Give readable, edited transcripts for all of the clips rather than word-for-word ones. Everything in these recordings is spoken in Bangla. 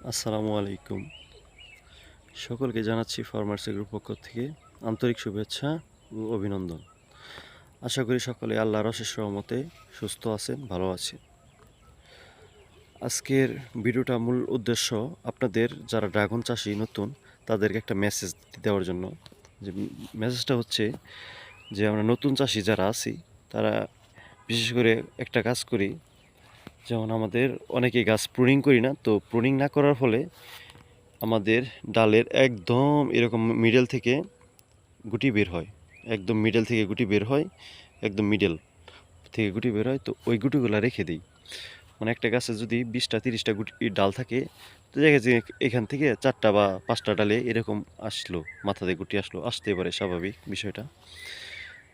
আসসালামু আলাইকুম। সকলকে জানাচ্ছি ফার্মার্স এগ্রোর পক্ষ থেকে আন্তরিক শুভেচ্ছা ও অভিনন্দন। আশা করি সকলে আল্লাহর অশেষ রহমতে সুস্থ আছেন, ভালো আছেন। আজকের ভিডিওটা মূল উদ্দেশ্য আপনাদের যারা ড্রাগন চাষি নতুন তাদেরকে একটা মেসেজ দেওয়ার জন্য। যে মেসেজটা হচ্ছে যে আমরা নতুন চাষি যারা আছি তারা বিশেষ করে একটা কাজ করি, যেমন আমাদের অনেকেই গাছ প্রুনিং করি না, তো প্রুনিং না করার ফলে আমাদের ডালের একদম এরকম মিডল থেকে গুটি বের হয়, একদম মিডল থেকে গুটি বের হয়, একদম মিডল থেকে গুটি বের হয়। তো ওই গুটিগুলো রেখে দিই। মানে একটা গাছে যদি 20টা 30টা গুটি ডাল থাকে, তো দেখা যাচ্ছে এখান থেকে 4টা বা 5টা ডালে এরকম আসলো, মাথাতে গুটি আসতে পারে, স্বাভাবিক বিষয়টা।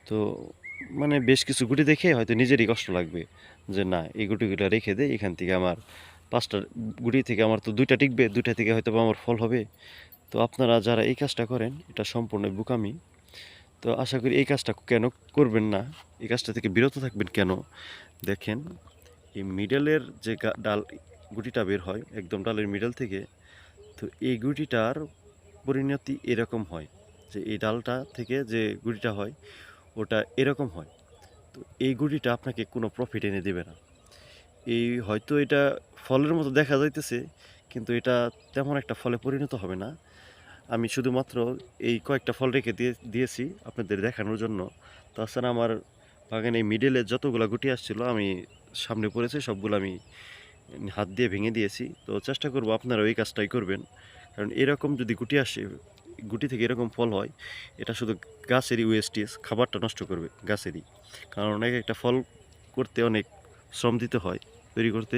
তো মানে বেশ কিছু গুটি দেখে হয়তো নিজেরই কষ্ট লাগবে যে না, এই গুটিগুলো রেখে দেয়, এখান থেকে আমার 5টা গুটি থেকে আমার তো 2টা টিকবে, 2টা থেকে হয়তো আমার ফল হবে। তো আপনারা যারা এই কাজটা করেন এটা সম্পূর্ণ বোকামি। তো আশা করি এই কাজটা কেন করবেন না, এই কাজটা থেকে বিরত থাকবেন কেন। দেখেন, এই মিডলের যে ডাল গুটিটা বের হয় একদম ডালের মিডল থেকে, তো এই গুটিটার পরিণতি এরকম হয় যে এই ডালটা থেকে যে গুটিটা হয় ওটা এরকম হয়। তো এই গুটিটা আপনাকে কোনো প্রফিট এনে দেবে না। এই হয়তো এটা ফলের মতো দেখা যাইতেছে, কিন্তু এটা তেমন একটা ফলে পরিণত হবে না। আমি শুধুমাত্র এই কয়েকটা ফল রেখে দিয়েছি আপনাদের দেখানোর জন্য। তাছাড়া আমার বাগানে মিডলে যতগুলো গুটি আসছিল আমি সামনে পড়েছে সবগুলো আমি হাত দিয়ে ভেঙে দিয়েছি। তো চেষ্টা করব আপনারা ওই কাজটাই করবেন, কারণ এরকম যদি গুটি আসে, গুটি থেকে এরকম ফল হয়, এটা শুধু গাছেরই ওয়েস্টেজ, খাবারটা নষ্ট করবে গাছেরই। কারণ অনেক একটা ফল করতে অনেক শ্রম দিতে হয় তৈরি করতে।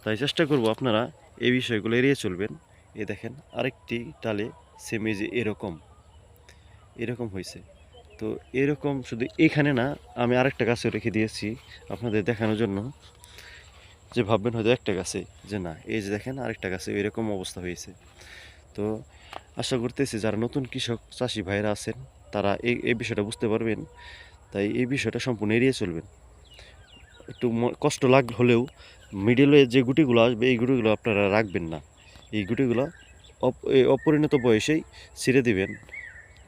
তাই চেষ্টা করব আপনারা এই বিষয়গুলো এড়িয়ে চলবেন। এ দেখেন আরেকটি ডালে সেম এই যে এরকম এরকম হয়েছে। তো এরকম শুধু এখানে না, আমি আরেকটা গাছে রেখে দিয়েছি আপনাদের দেখানোর জন্য। যে ভাববেন হয়তো একটা গাছে, যে না, এই যে দেখেন আরেকটা গাছে এরকম অবস্থা হয়েছে। তো আশা করতেছি যারা নতুন কৃষক চাষি ভাইরা আছেন তারা এই বিষয়টা বুঝতে পারবেন। তাই এই বিষয়টা সম্পূর্ণ এড়িয়ে চলবেন। একটু কষ্ট হলেও মিডলে যে গুটিগুলো আসবে এই গুটিগুলো আপনারা রাখবেন না। এই গুটিগুলো এই অপরিণত বয়সেই ছিঁড়ে দিবেন।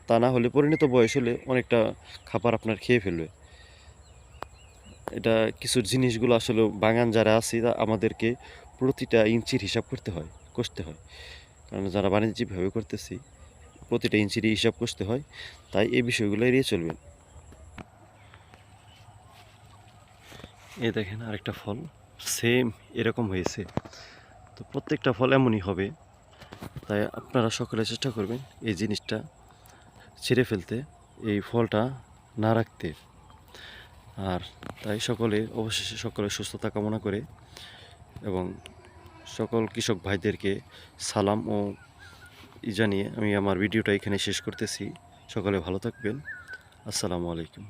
তা না হলে পরিণত বয়স হলে অনেকটা খাবার আপনার খেয়ে ফেলবে। এটা কিছু জিনিসগুলো আসলে বাগান যারা আছি আমাদেরকে প্রতিটা ইঞ্চির হিসাব কষতে হয়। কারণ যারা বাণিজ্যিকভাবে করতেছি প্রতিটা ইঞ্চিরই হিসাব কষতে হয়। তাই এই বিষয়গুলো এড়িয়ে চলবেন। এই দেখেন আরেকটা ফল সেম এরকম হয়েছে। তো প্রত্যেকটা ফল এমনই হবে। তাই আপনারা সকলে চেষ্টা করবেন এই জিনিসটা ছিঁড়ে ফেলতে, এই ফলটা না রাখতে। আর তাই সকলে অবশেষে সকলে সুস্থতা কামনা করে এবং সকল কৃষক ভাইদেরকে সালাম ও জানিয়ে আমি আমার ভিডিওটা এখানে শেষ করতেছি। সকলে ভালো থাকবেন। আসসালামু আলাইকুম।